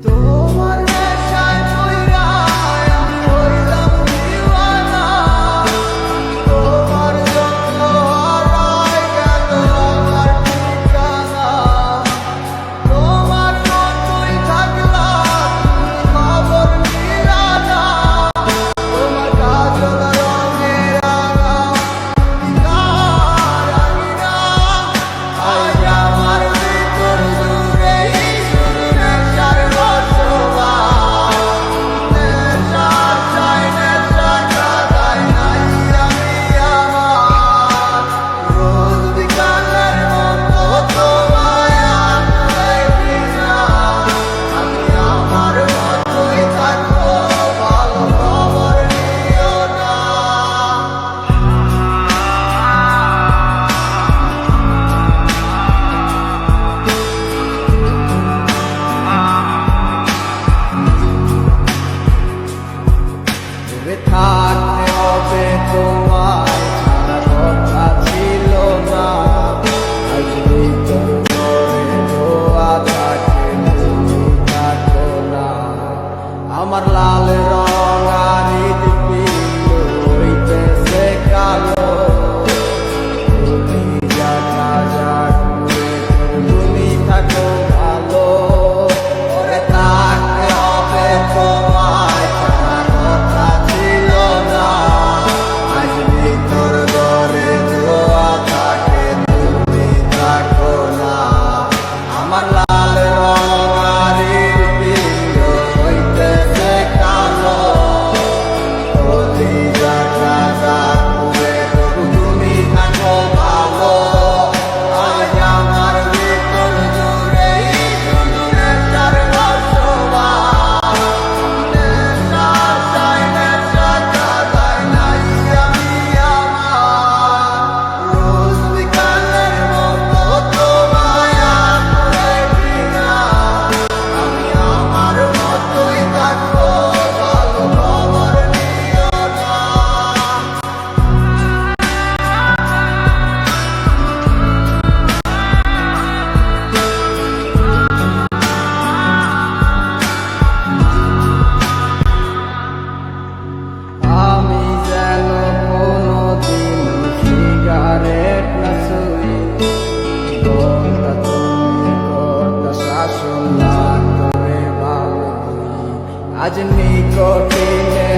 তোমার নেশায় পইড়া আমি হইলাম দিওয়ানা, তোমার জন্য হারায় গেল আমার ঠিকানা। তোমার মতোই থাকলাম তুমি খবর নিলা না, তোমার কাজল রঙে রাঙা রাঙিনা। আজ আমার ভিতর জুড়ে শুধু নেশার বসবাস, নেশার চাই নেশা কাদায় নাই আমি আমার। রোজ বিকালের মতো তোমায় আঁকড়ে কিনা, আমি আমার মতোই থাকবো, ভালো খবর নিও না। দূরে থাকতে হবে তোমায় ছাড়া কথা ছিল না, আজ ভিতর করে ধোয়া থাকে তুমি থাকো না। আমার লাল রঙারি দিল হইতেছে কালো, তুমি জানা জানে তুমি থাকো ভালো। ওরে থাকতে হবে তোমায় ছাড়া কথা ছিল না, আজ ভিতর ঘরে ধোয়া থাকে তুমি থাকো না। আমার লাল রঙারি দিল হইতেছে কালো, তুমি জানা জানে তুমি থাকো ভালো। আজ আমার ভিতর জুড়ে শুধু নেশার বসবাস, নেশার চাই নেশা কাদায় নাই আমি আমার। রোজ বিকালের মতো তোমায় আঁকড়ে কিনা, আমি আমার মতোই থাকবো, ভালো খবর নিও না। আমি যেন কোনোদিন সিগারেট না ছুঁই, কর্তা তুমি কর্তা শাসন না করে ভালো। আজ নিকটিনে